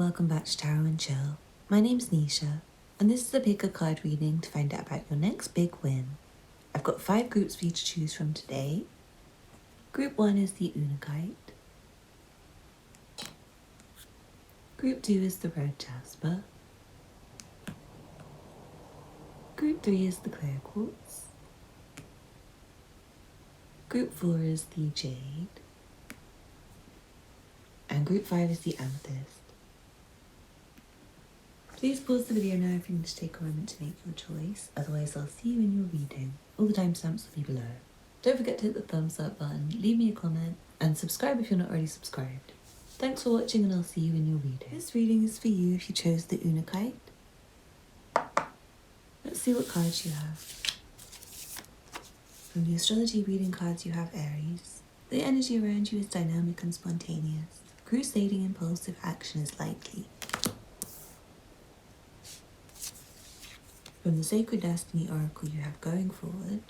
welcome back to Tarot and Chill. My name's Nisha, and this is a pick a card reading to find out about your next big win. I've got 5 groups for you to choose from today. Group 1 is the Unakite. Group 2 is the red Jasper. Group 3 is the clear Quartz. Group 4 is the Jade. And group 5 is the Amethyst. Please pause the video now if you need to take a moment to make your choice, otherwise I'll see you in your reading. All the timestamps will be below. Don't forget to hit the thumbs up button, leave me a comment, and subscribe if you're not already subscribed. Thanks for watching and I'll see you in your reading. This reading is for you if you chose the Unakite. Let's see what cards you have. From the astrology reading cards you have Aries. The energy around you is dynamic and spontaneous. Crusading impulsive action is likely. From the Sacred Destiny Oracle you have going forward.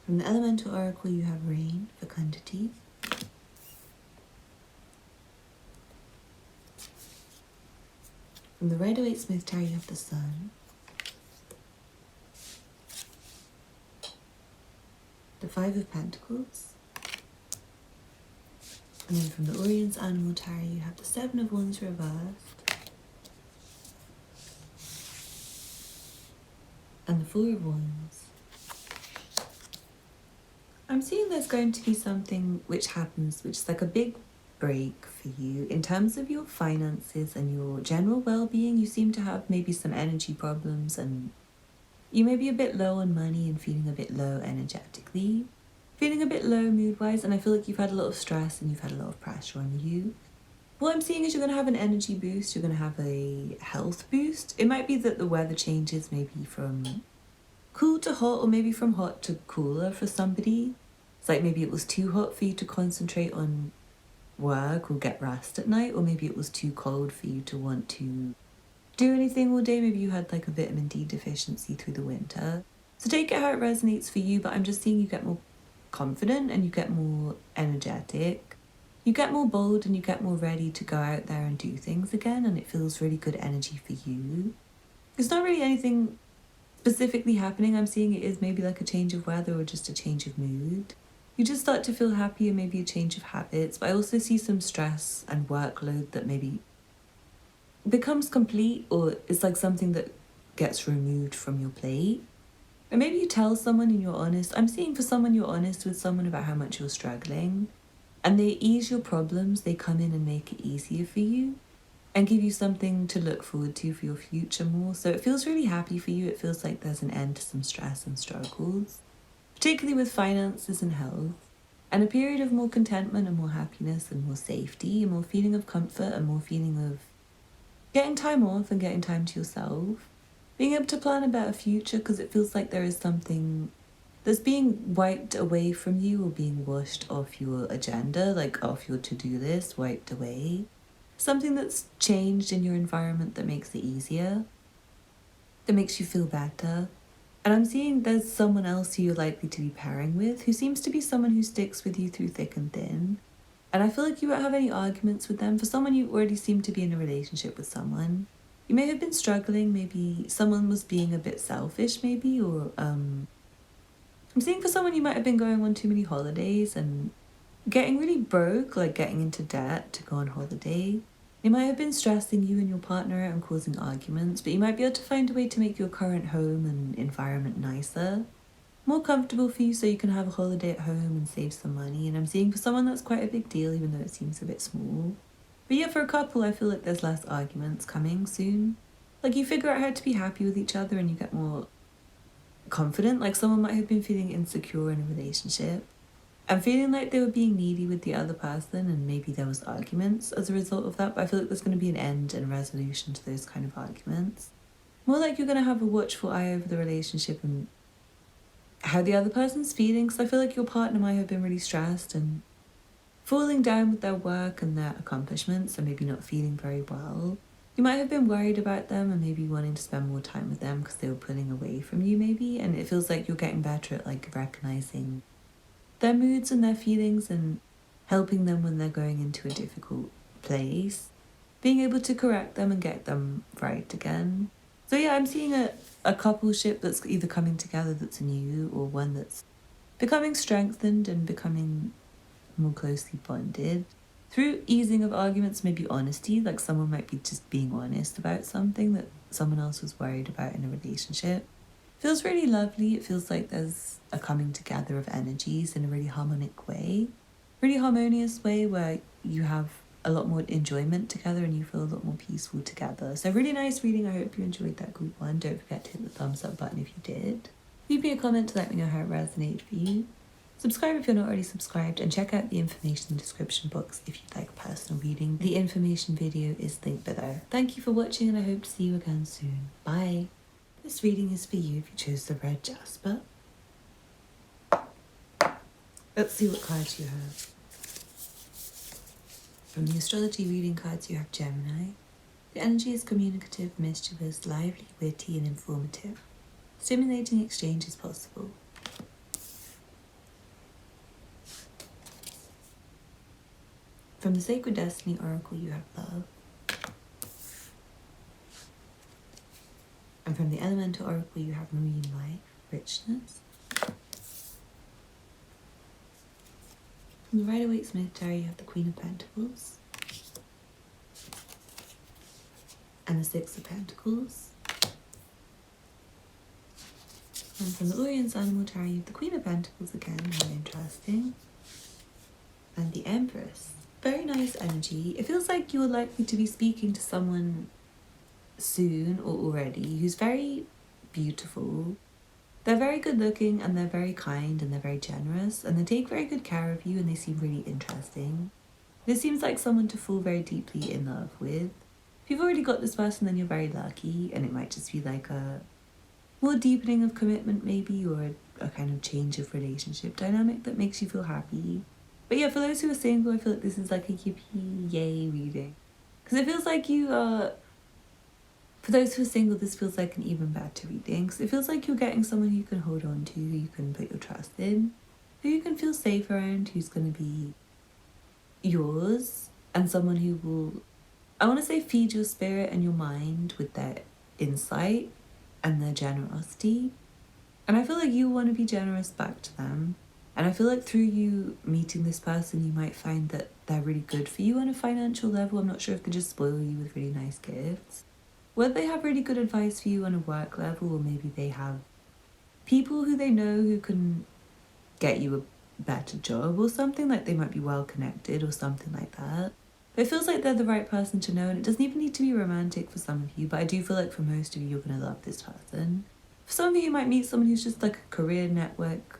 From the Elemental Oracle you have Rain, Fecundity. From the Rider-Waite-Smith Tarot you have the Sun. The Five of Pentacles. And then from the Orion's Animal Tarot you have the Seven of Wands reversed. And the Four of Wands. I'm seeing there's going to be something which happens, which is like a big break for you in terms of your finances and your general well-being. You seem to have maybe some energy problems and you may be a bit low on money and feeling a bit low energetically, feeling a bit low mood-wise, and I feel like you've had a lot of stress and you've had a lot of pressure on you. What I'm seeing is you're going to have an energy boost, you're going to have a health boost. It might be that the weather changes maybe from cool to hot, or maybe from hot to cooler for somebody. It's like maybe it was too hot for you to concentrate on work or get rest at night, or maybe it was too cold for you to want to do anything all day. Maybe you had like a vitamin D deficiency through the winter. So take it how it resonates for you, but I'm just seeing you get more confident and you get more energetic. You get more bold and you get more ready to go out there and do things again, and it feels really good energy for you. It's not really anything specifically happening. I'm seeing it is maybe like a change of weather or just a change of mood. You just start to feel happy and maybe a change of habits, but I also see some stress and workload that maybe becomes complete, or it's like something that gets removed from your plate. Or maybe you tell someone and you're honest. I'm seeing for someone you're honest with someone about how much you're struggling, and they ease your problems. They come in and make it easier for you and give you something to look forward to for your future more. So it feels really happy for you. It feels like there's an end to some stress and struggles, particularly with finances and health, and a period of more contentment and more happiness and more safety and more feeling of comfort and more feeling of getting time off and getting time to yourself, being able to plan a better future, because it feels like there is something that's being wiped away from you or being washed off your agenda, like off your to-do list, wiped away. Something that's changed in your environment that makes it easier, that makes you feel better. And I'm seeing there's someone else who you're likely to be pairing with, who seems to be someone who sticks with you through thick and thin. And I feel like you won't have any arguments with them. For someone, you already seem to be in a relationship with someone. You may have been struggling, maybe someone was being a bit selfish maybe, or I'm seeing for someone you might have been going on too many holidays and getting really broke, like getting into debt to go on holiday. They might have been stressing you and your partner out and causing arguments, but you might be able to find a way to make your current home and environment nicer, more comfortable for you, so you can have a holiday at home and save some money. And I'm seeing for someone that's quite a big deal, even though it seems a bit small. But yeah, for a couple, I feel like there's less arguments coming soon. Like you figure out how to be happy with each other and you get more confident. Like someone might have been feeling insecure in a relationship and feeling like they were being needy with the other person, and maybe there was arguments as a result of that, but I feel like there's going to be an end and resolution to those kind of arguments. More like you're going to have a watchful eye over the relationship and how the other person's feeling, because I feel like your partner might have been really stressed and falling down with their work and their accomplishments and maybe not feeling very well. You might have been worried about them and maybe wanting to spend more time with them because they were pulling away from you maybe, and it feels like you're getting better at like recognizing their moods and their feelings and helping them when they're going into a difficult place, being able to correct them and get them right again. So yeah, I'm seeing a coupleship that's either coming together that's new, or one that's becoming strengthened and becoming more closely bonded through easing of arguments, maybe honesty, like someone might be just being honest about something that someone else was worried about in a relationship. Feels really lovely. It feels like there's a coming together of energies in a really harmonic way, really harmonious way, where you have a lot more enjoyment together and you feel a lot more peaceful together. So really nice reading. I hope you enjoyed that group one. Don't forget to hit the thumbs up button if you did. Leave me a comment to let me know how it resonated for you. Subscribe if you're not already subscribed, and check out the information in the description box if you'd like a personal reading. The information video is linked below. Thank you for watching, and I hope to see you again soon. Bye. This reading is for you if you chose the red Jasper. Let's see what cards you have. From the astrology reading cards, you have Gemini. The energy is communicative, mischievous, lively, witty, and informative. Stimulating exchange is possible. From the Sacred Destiny Oracle, you have love. And from the Elemental Oracle, you have marine life, richness. From the Rider-Waite-Smith Tarot, you have the Queen of Pentacles. And the Six of Pentacles. And from the Orion's Animal Tarot, you have the Queen of Pentacles again, how interesting. And the Empress. Very nice energy. It feels like you're likely to be speaking to someone soon or already who's very beautiful. They're very good looking and they're very kind and they're very generous and they take very good care of you and they seem really interesting. This seems like someone to fall very deeply in love with. If you've already got this person, then you're very lucky, and it might just be like a more deepening of commitment maybe, or a kind of change of relationship dynamic that makes you feel happy. But yeah, for those who are single, I feel like this is like a yippee yay reading. Because it feels like you are, for those who are single, this feels like an even better reading. Because it feels like you're getting someone you can hold on to, who you can put your trust in, who you can feel safe around, who's going to be yours, and someone who will, I want to say, feed your spirit and your mind with their insight and their generosity. And I feel like you want to be generous back to them. And I feel like through you meeting this person, you might find that they're really good for you on a financial level. I'm not sure if they just spoil you with really nice gifts. Whether they have really good advice for you on a work level, or maybe they have people who they know who can get you a better job or something, like they might be well connected or something like that. But it feels like they're the right person to know, and it doesn't even need to be romantic for some of you, but I do feel like for most of you, you're going to love this person. For some of you, you might meet someone who's just like a career network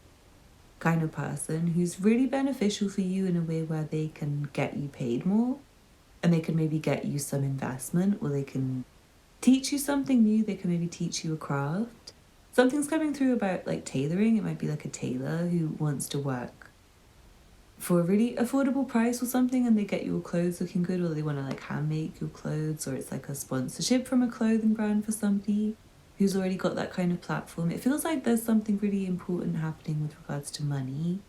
kind of person who's really beneficial for you in a way where they can get you paid more, and they can maybe get you some investment, or they can teach you something new. They can maybe teach you a craft. Something's coming through about like tailoring. It might be like a tailor who wants to work for a really affordable price or something, and they get your clothes looking good, or they want to like hand make your clothes, or it's like a sponsorship from a clothing brand for somebody who's already got that kind of platform. It feels like there's something really important happening with regards to money.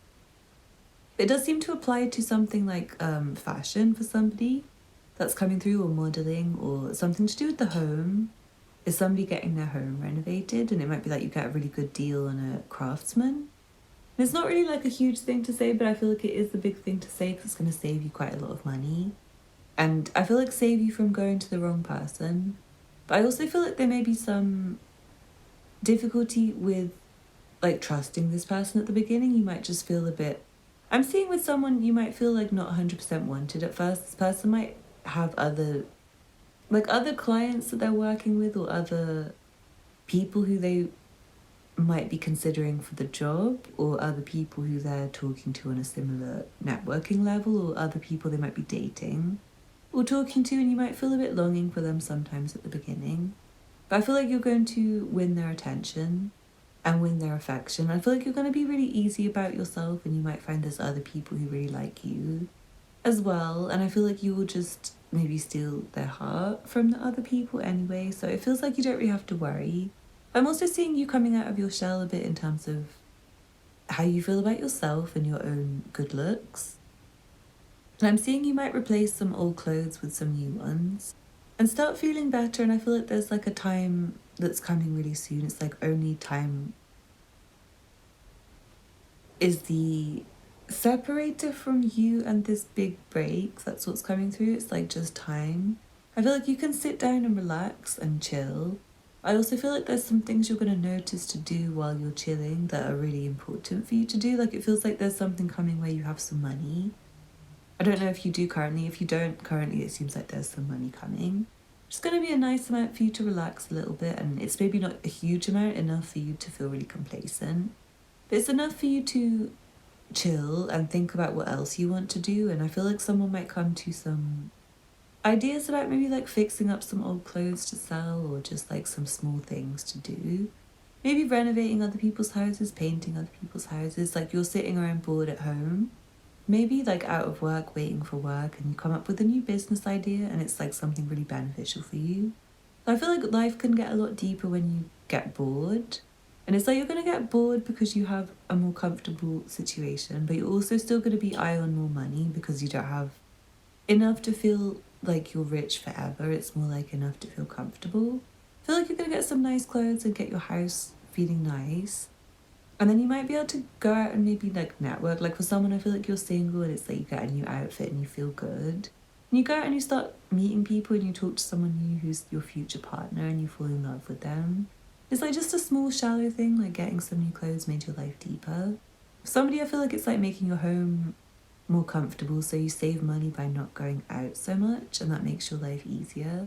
It does seem to apply to something like fashion for somebody that's coming through, or modelling, or something to do with the home. Is somebody getting their home renovated, and it might be like you get a really good deal on a craftsman. And it's not really like a huge thing to say, but I feel like it is the big thing to say because it's going to save you quite a lot of money. And I feel like save you from going to the wrong person. But I also feel like there may be some difficulty with like trusting this person at the beginning. You might just feel a bit, I'm seeing with someone, you might feel like not 100% wanted at first. This person might have other clients that they're working with, or other people who they might be considering for the job, or other people who they're talking to on a similar networking level, or other people they might be dating or talking to, and you might feel a bit longing for them sometimes at the beginning. But I feel like you're going to win their attention and win their affection. I feel like you're going to be really easy about yourself, and you might find there's other people who really like you as well. And I feel like you will just maybe steal their heart from the other people anyway. So it feels like you don't really have to worry. I'm also seeing you coming out of your shell a bit in terms of how you feel about yourself and your own good looks. And I'm seeing you might replace some old clothes with some new ones and start feeling better. And I feel like there's like a time that's coming really soon. It's like only time is the separator from you and this big break. That's what's coming through. It's like just time. I feel like you can sit down and relax and chill. I also feel like there's some things you're going to notice to do while you're chilling that are really important for you to do. Like it feels like there's something coming where you have some money. I don't know if you do currently. If you don't currently, it seems like there's some money coming. It's going to be a nice amount for you to relax a little bit, and it's maybe not a huge amount, enough for you to feel really complacent. But it's enough for you to chill and think about what else you want to do. And I feel like someone might come to some ideas about maybe like fixing up some old clothes to sell, or just like some small things to do. Maybe renovating other people's houses, painting other people's houses. Like you're sitting around bored at home, maybe like out of work, waiting for work, and you come up with a new business idea and it's like something really beneficial for you. I feel like life can get a lot deeper when you get bored. And it's like you're going to get bored because you have a more comfortable situation, but you're also still going to be eye on more money because you don't have enough to feel like you're rich forever. It's more like enough to feel comfortable. I feel like you're going to get some nice clothes and get your house feeling nice. And then you might be able to go out and maybe like network. Like for someone, I feel like you're single and it's like you get a new outfit and you feel good. And you go out and you start meeting people and you talk to someone new who's your future partner and you fall in love with them. It's like just a small shallow thing, like getting some new clothes made your life deeper. For somebody, I feel like it's like making your home more comfortable, so you save money by not going out so much, and that makes your life easier.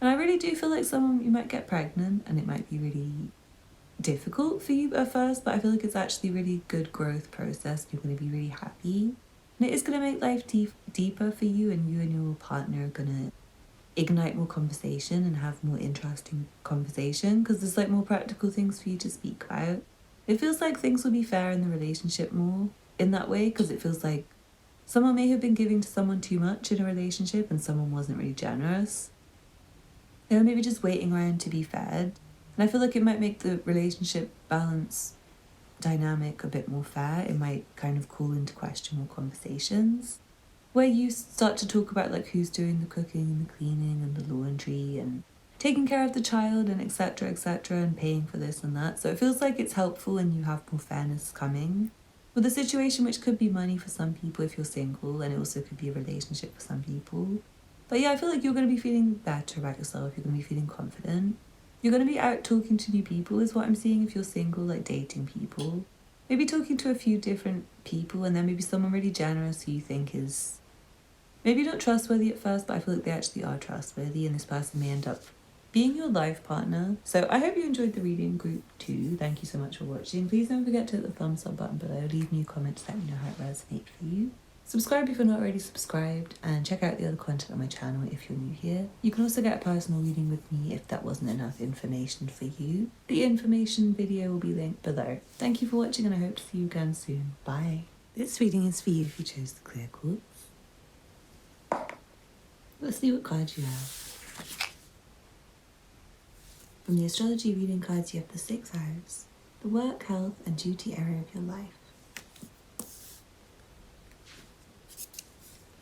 And I really do feel like someone, you might get pregnant and it might be really difficult for you at first, but I feel like it's actually a really good growth process. You're going to be really happy. And it is going to make life deeper for you, and you and your partner are going to ignite more conversation and have more interesting conversation because there's like more practical things for you to speak about. It feels like things will be fair in the relationship more in that way, because it feels like someone may have been giving to someone too much in a relationship and someone wasn't really generous. They were maybe just waiting around to be fed. And I feel like it might make the relationship balance dynamic a bit more fair. It might kind of call into question more conversations where you start to talk about like who's doing the cooking and the cleaning and the laundry and taking care of the child and etc and paying for this and that. So it feels like it's helpful and you have more fairness coming with a situation, which could be money for some people if you're single, and it also could be a relationship for some people. But yeah, I feel like you're going to be feeling better about yourself. You're going to be feeling confident. You're going to be out talking to new people is what I'm seeing if you're single, like dating people. Maybe talking to a few different people, and then maybe someone really generous who you think is maybe not trustworthy at first, but I feel like they actually are trustworthy, and this person may end up being your life partner. So I hope you enjoyed the reading, group 2. Thank you so much for watching. Please don't forget to hit the thumbs up button below. Leave me a comment to let me know how it resonated for you. Subscribe if you're not already subscribed, and check out the other content on my channel if you're new here. You can also get a personal reading with me if that wasn't enough information for you. The information video will be linked below. Thank you for watching, and I hope to see you again soon. Bye. This reading is for you if you chose the clear quartz. Let's see what cards you have. From the astrology reading cards, you have the 6 hours, the work, health, and duty area of your life.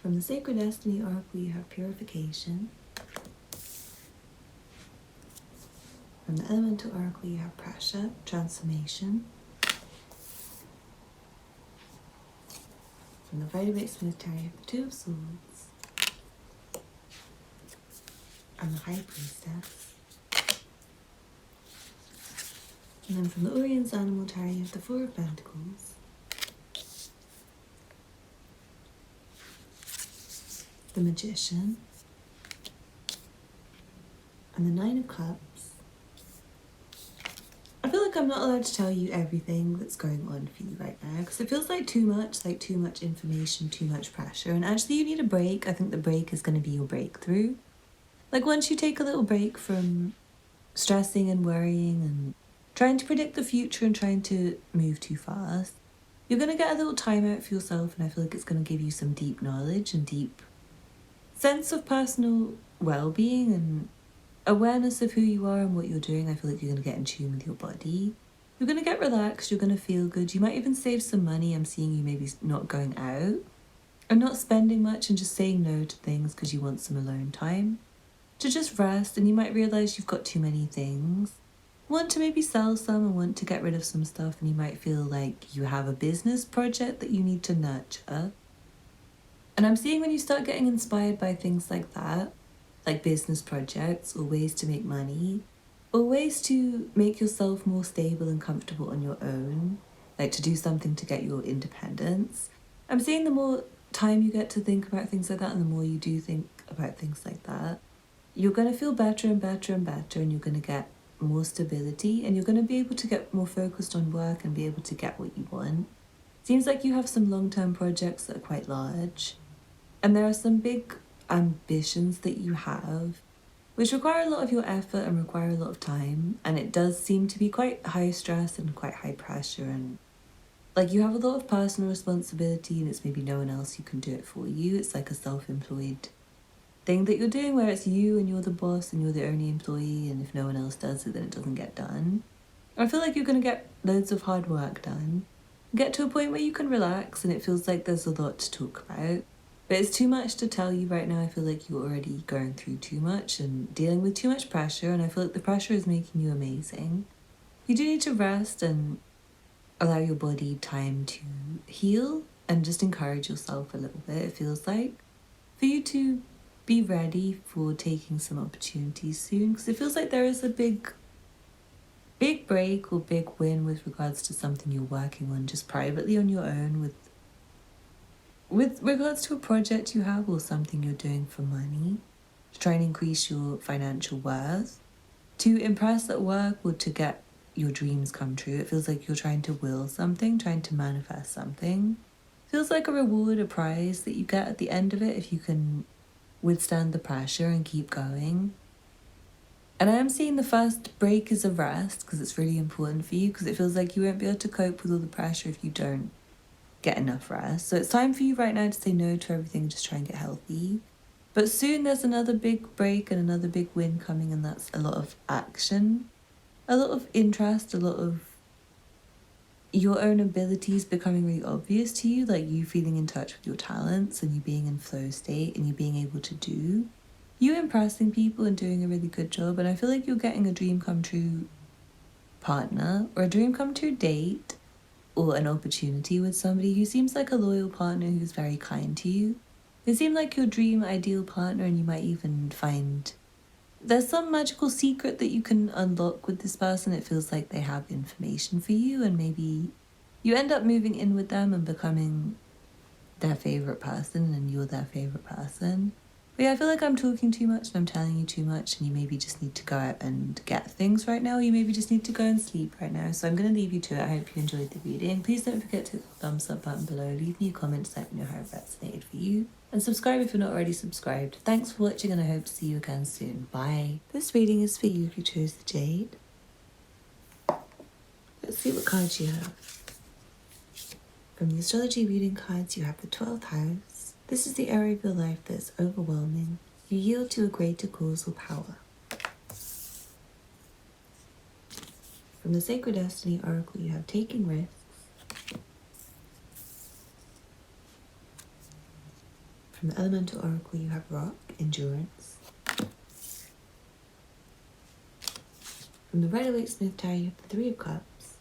From the Sacred Destiny Oracle, you have purification. From the Elemental Oracle, you have pressure, transformation. From the Violet Smooth Tarot, you have the 2 of Swords. And the High Priestess. And then from the Orion's Animal Tarot, you have the 4 of Pentacles. The Magician. And the 9 of Cups. I feel like I'm not allowed to tell you everything that's going on for you right now, because it feels like too much information, too much pressure. And actually you need a break. I think the break is going to be your breakthrough. Like once you take a little break from stressing and worrying and trying to predict the future and trying to move too fast, you're going to get a little time out for yourself, and I feel like it's going to give you some deep knowledge and deep sense of personal well-being and awareness of who you are and what you're doing. I feel like you're going to get in tune with your body. You're going to get relaxed, you're going to feel good. You might even save some money. I'm seeing you maybe not going out and not spending much and just saying no to things because you want some alone time. To just rest, and you might realize you've got too many things. Want to maybe sell some and want to get rid of some stuff, and you might feel like you have a business project that you need to nurture. And I'm seeing when you start getting inspired by things like that, like business projects or ways to make money, or ways to make yourself more stable and comfortable on your own, like to do something to get your independence. I'm seeing the more time you get to think about things like that, and the more you do think about things like that, you're going to feel better and better and better, and you're going to get more stability, and you're going to be able to get more focused on work and be able to get what you want. Seems like you have some long-term projects that are quite large, and there are some big ambitions that you have which require a lot of your effort and require a lot of time, and it does seem to be quite high stress and quite high pressure, and like you have a lot of personal responsibility, and it's maybe no one else who can do it for you. It's like a self-employed thing that you're doing where it's you and you're the boss and you're the only employee, and if no one else does it then it doesn't get done. I feel like you're going to get loads of hard work done, get to a point where you can relax and it feels like there's a lot to talk about. But it's too much to tell you right now. I feel like you're already going through too much and dealing with too much pressure, and I feel like the pressure is making you amazing. You do need to rest and allow your body time to heal and just encourage yourself a little bit, it feels like, for you to be ready for taking some opportunities soon, because it feels like there is a big break or big win with regards to something you're working on just privately on your own, with regards to a project you have or something you're doing for money, to try and increase your financial worth, to impress at work, or to get your dreams come true. It feels like you're trying to will something, trying to manifest something. It feels like a reward, a prize that you get at the end of it if you can withstand the pressure and keep going. And I am seeing the first break is a rest, because it's really important for you, because it feels like you won't be able to cope with all the pressure if you don't get enough rest. So it's time for you right now to say no to everything and just try and get healthy. But soon there's another big break and another big win coming, and that's a lot of action, a lot of interest, a lot of your own abilities becoming really obvious to you, like you feeling in touch with your talents and you being in flow state and you being able to do, you impressing people and doing a really good job. And I feel like you're getting a dream come true partner or a dream come true date or an opportunity with somebody who seems like a loyal partner who's very kind to you. They seem like your dream ideal partner, and you might even find there's some magical secret that you can unlock with this person. It feels like they have information for you, and maybe you end up moving in with them and becoming their favorite person and you're their favorite person. But yeah, I feel like I'm talking too much and I'm telling you too much, and you maybe just need to go out and get things right now. You maybe just need to go and sleep right now. So I'm going to leave you to it. I hope you enjoyed the reading. Please don't forget to hit the thumbs up button below. Leave me a comment to let me know how it resonated for you. And subscribe if you're not already subscribed. Thanks for watching, and I hope to see you again soon. Bye. This reading is for you if you chose the Jade. Let's see what cards you have. From the astrology reading cards, you have the 12th house. This is the area of your life that is overwhelming. You yield to a greater causal power. From the Sacred Destiny Oracle, you have taking risks. From the Elemental Oracle, you have rock, endurance. From the Rider-Waite-Smith Tarot, you have the Three of Cups.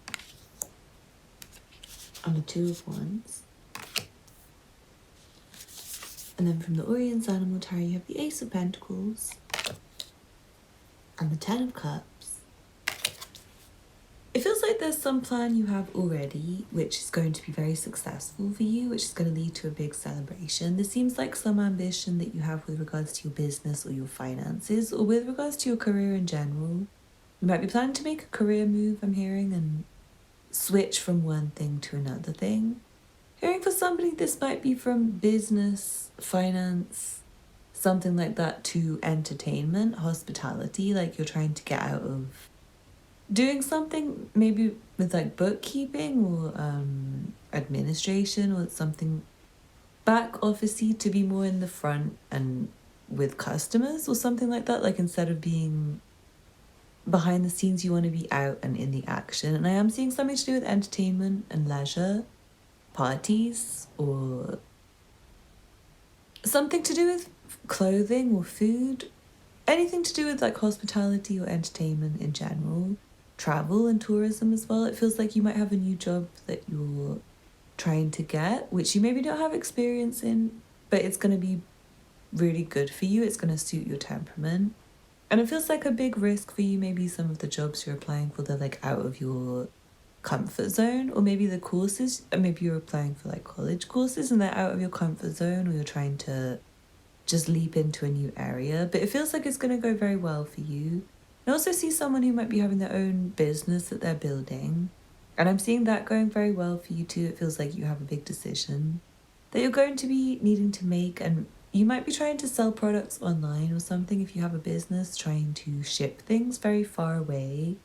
And the Two of Wands. And then from the Orion's Animal Tarot, you have the Ace of Pentacles and the Ten of Cups. It feels like there's some plan you have already, which is going to be very successful for you, which is going to lead to a big celebration. There seems like some ambition that you have with regards to your business or your finances, or with regards to your career in general. You might be planning to make a career move, I'm hearing, and switch from one thing to another thing. Hearing for somebody, this might be from business, finance, something like that, to entertainment, hospitality, like you're trying to get out of doing something maybe with like bookkeeping or administration, or something back officey, to be more in the front and with customers or something like that. Like instead of being behind the scenes you want to be out and in the action. And I am seeing something to do with entertainment and leisure, parties, or something to do with clothing or food, anything to do with like hospitality or entertainment in general, travel and tourism as well. It feels like you might have a new job that you're trying to get, which you maybe don't have experience in, but it's going to be really good for you. It's going to suit your temperament. And it feels like a big risk for you. Maybe some of the jobs you're applying for, they're like out of your comfort zone, or maybe the courses, maybe you're applying for like college courses and they're out of your comfort zone, or you're trying to just leap into a new area. But it feels like it's going to go very well for you. I also see someone who might be having their own business that they're building, and I'm seeing that going very well for you too. It feels like you have a big decision that you're going to be needing to make, and you might be trying to sell products online or something if you have a business, trying to ship things very far away.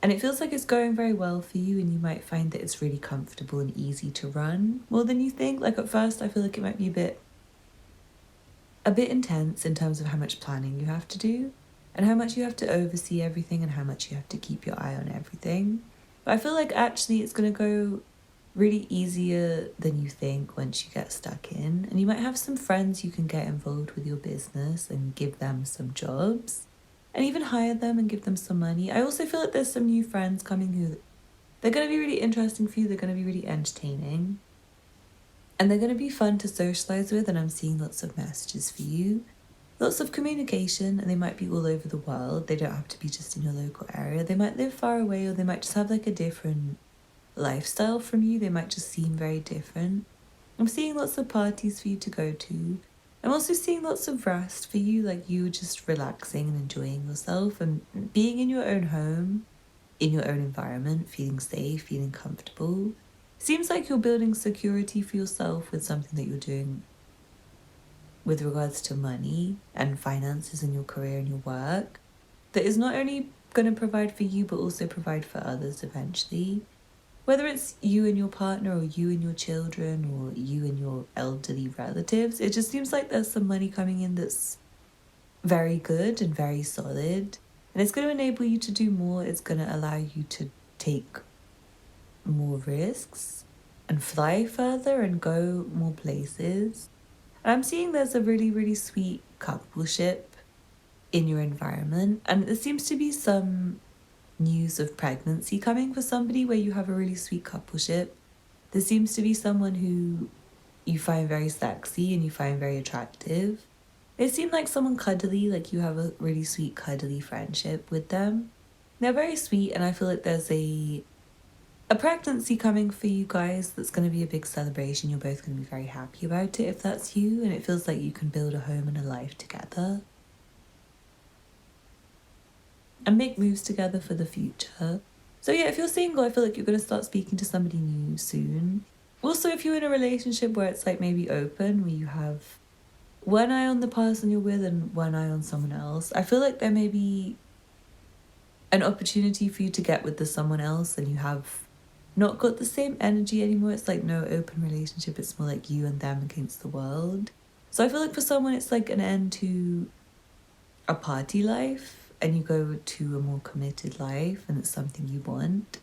And it feels like it's going very well for you, and you might find that it's really comfortable and easy to run more than you think. Like at first, I feel like it might be a bit intense in terms of how much planning you have to do and how much you have to oversee everything and how much you have to keep your eye on everything. But I feel like actually it's going to go really easier than you think once you get stuck in. And you might have some friends you can get involved with your business and give them some jobs and even hire them and give them some money. I also feel like there's some new friends coming who they're going to be really interesting for you. They're going to be really entertaining and they're going to be fun to socialize with. And I'm seeing lots of messages for you, lots of communication, and they might be all over the world. They don't have to be just in your local area. They might live far away, or they might just have like a different lifestyle from you. They might just seem very different. I'm seeing lots of parties for you to go to. I'm also seeing lots of rest for you, like you just relaxing and enjoying yourself and being in your own home, in your own environment, feeling safe, feeling comfortable. Seems like you're building security for yourself with something that you're doing with regards to money and finances in your career and your work that is not only going to provide for you but also provide for others eventually. Whether it's you and your partner, or you and your children, or you and your elderly relatives, it just seems like there's some money coming in that's very good and very solid. And it's going to enable you to do more. It's going to allow you to take more risks and fly further and go more places. And I'm seeing there's a really, really sweet coupleship in your environment. And there seems to be some news of pregnancy coming for somebody where you have a really sweet coupleship. There seems to be someone who you find very sexy and you find very attractive. They seem like someone cuddly, like you have a really sweet cuddly friendship with them. They're very sweet, and I feel like there's a pregnancy coming for you guys that's going to be a big celebration. You're both going to be very happy about it if that's you, and it feels like you can build a home and a life together and make moves together for the future. So yeah, if you're single, I feel like you're going to start speaking to somebody new soon. Also, if you're in a relationship where it's like maybe open, where you have one eye on the person you're with and one eye on someone else, I feel like there may be an opportunity for you to get with the someone else and you have not got the same energy anymore. It's like no open relationship. It's more like you and them against the world. So I feel like for someone, it's like an end to a party life, and you go to a more committed life, and it's something you want.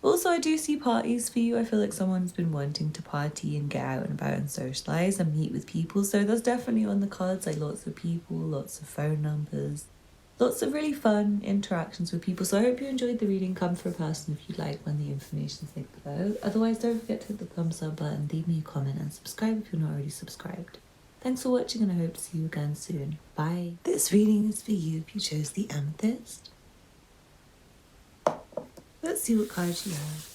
Also, I do see parties for you. I feel like someone's been wanting to party and get out and about and socialise and meet with people. So that's definitely on the cards, like lots of people, lots of phone numbers, lots of really fun interactions with people. So I hope you enjoyed the reading. Come for a person if you'd like when the information's linked below. Otherwise, don't forget to hit the thumbs up button, leave me a comment and subscribe if you're not already subscribed. Thanks for watching, and I hope to see you again soon. Bye. This reading is for you if you chose the Amethyst. Let's see what cards you have.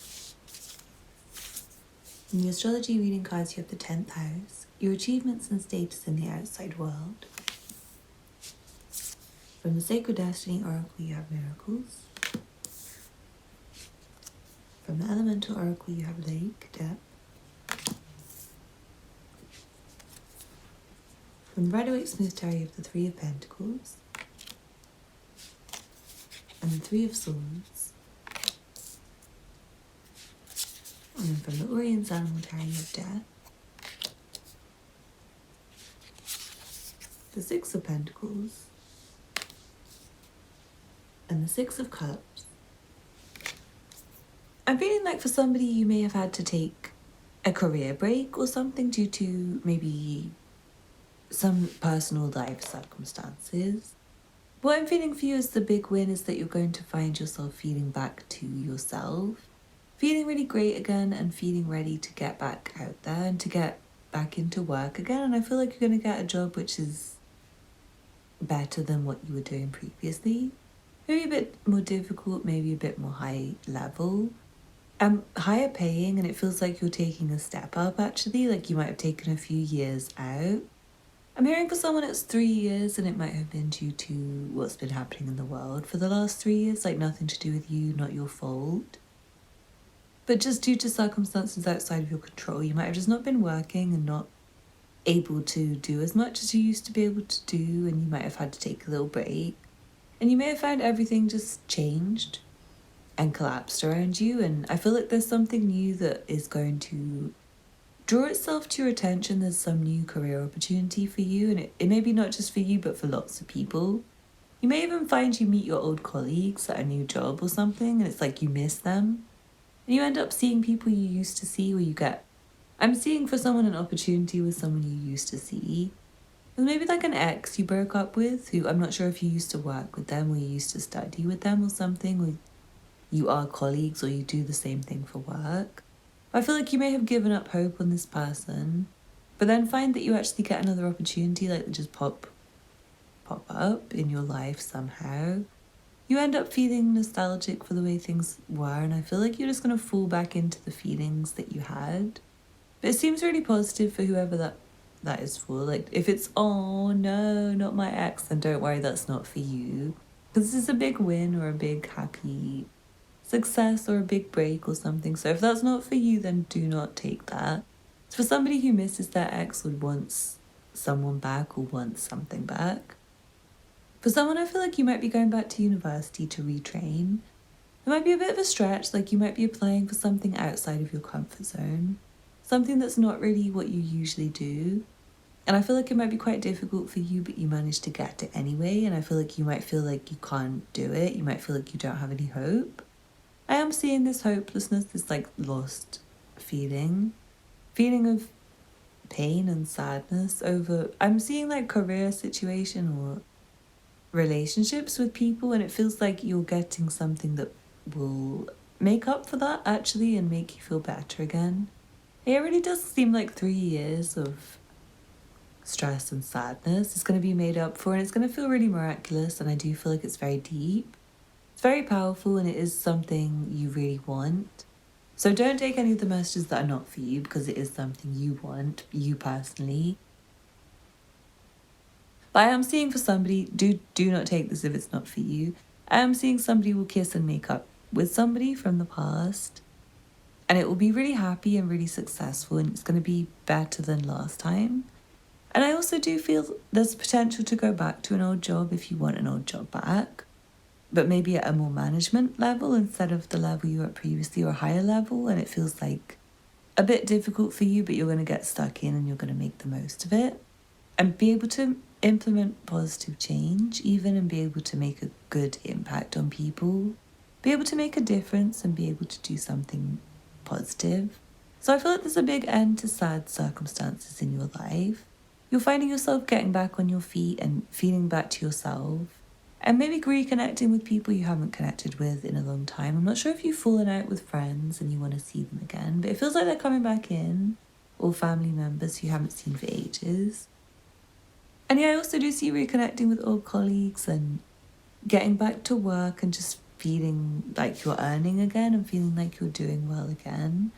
In the astrology reading cards, you have the 10th house, your achievements and status in the outside world. From the Sacred Destiny Oracle, you have miracles. From the Elemental Oracle, you have lake, depth. From the Rider-Waite Smooth Tarot, you have the 3 of Pentacles and the 3 of Swords. And then from the Orient's Animal Tarot, you have Death, the 6 of Pentacles, and the Six of Cups. I'm feeling like for somebody you may have had to take a career break or something due to maybe some personal life circumstances. What I'm feeling for you is the big win is that you're going to find yourself feeling back to yourself, feeling really great again and feeling ready to get back out there and to get back into work again. And I feel like you're going to get a job which is better than what you were doing previously. Maybe a bit more difficult, maybe a bit more high level. Higher paying, and it feels like you're taking a step up actually, like you might have taken a few years out. I'm hearing for someone it's 3 years, and it might have been due to what's been happening in the world for the last 3 years, like nothing to do with you, not your fault. But just due to circumstances outside of your control, you might have just not been working and not able to do as much as you used to be able to do, and you might have had to take a little break. And you may have found everything just changed and collapsed around you, and I feel like there's something new that is going to draw itself to your attention. There's some new career opportunity for you, and it may be not just for you but for lots of people. You may even find you meet your old colleagues at a new job or something, and it's like you miss them, and you end up seeing people you used to see, I'm seeing for someone an opportunity with someone you used to see. Or maybe like an ex you broke up with, who I'm not sure if you used to work with them or you used to study with them or something, or you are colleagues or you do the same thing for work. I feel like you may have given up hope on this person, but then find that you actually get another opportunity, like they just pop up in your life somehow. You end up feeling nostalgic for the way things were, and I feel like you're just going to fall back into the feelings that you had. But it seems really positive for whoever that is for. Like, if it's, oh no, not my ex, then don't worry, that's not for you. Because this is a big win or a big happy success or a big break or something. So if that's not for you, then do not take that. It's for somebody who misses their ex or wants someone back or wants something back. For someone, I feel like you might be going back to university to retrain. It might be a bit of a stretch, like you might be applying for something outside of your comfort zone, something that's not really what you usually do. And I feel like it might be quite difficult for you, but you managed to get it anyway. And I feel like you might feel like you can't do it. You might feel like you don't have any hope. I am seeing this hopelessness, this like lost feeling of pain and sadness over, I'm seeing like career situation or relationships with people, and it feels like you're getting something that will make up for that actually and make you feel better again. It really does seem like 3 years of stress and sadness is going to be made up for, and it's going to feel really miraculous, and I do feel like it's very deep. It's very powerful, and it is something you really want. So don't take any of the messages that are not for you, because it is something you want, you personally. But I am seeing for somebody, do not take this if it's not for you. I am seeing somebody will kiss and make up with somebody from the past, and it will be really happy and really successful, and it's going to be better than last time. And I also do feel there's potential to go back to an old job if you want an old job back, but maybe at a more management level instead of the level you were at previously, or a higher level, and it feels like a bit difficult for you, but you're going to get stuck in and you're going to make the most of it and be able to implement positive change even, and be able to make a good impact on people, be able to make a difference and be able to do something positive. So I feel like there's a big end to sad circumstances in your life. You're finding yourself getting back on your feet and feeling back to yourself, and maybe reconnecting with people you haven't connected with in a long time. I'm not sure if you've fallen out with friends and you want to see them again, but it feels like they're coming back in, or family members who you haven't seen for ages. And yeah, I also do see reconnecting with old colleagues and getting back to work and just feeling like you're earning again and feeling like you're doing well again.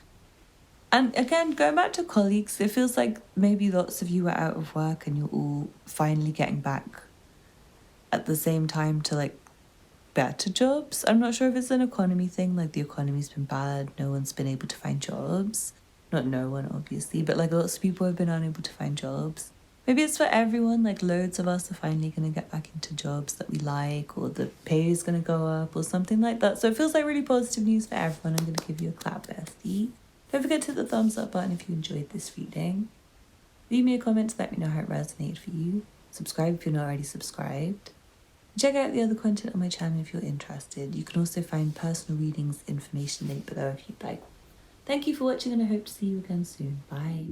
And again, going back to colleagues, it feels like maybe lots of you are out of work and you're all finally getting back at the same time to like better jobs. I'm not sure if it's an economy thing, like the economy's been bad, no one's been able to find jobs. Not no one, obviously, but like lots of people have been unable to find jobs. Maybe it's for everyone, like loads of us are finally going to get back into jobs that we like, or the pay is going to go up or something like that. So it feels like really positive news for everyone. I'm going to give you a clap, bestie. Don't forget to hit the thumbs up button if you enjoyed this reading. Leave me a comment to let me know how it resonated for you. Subscribe if you're not already subscribed. Check out the other content on my channel if you're interested. You can also find personal readings information linked below if you'd like. Thank you for watching and I hope to see you again soon. Bye.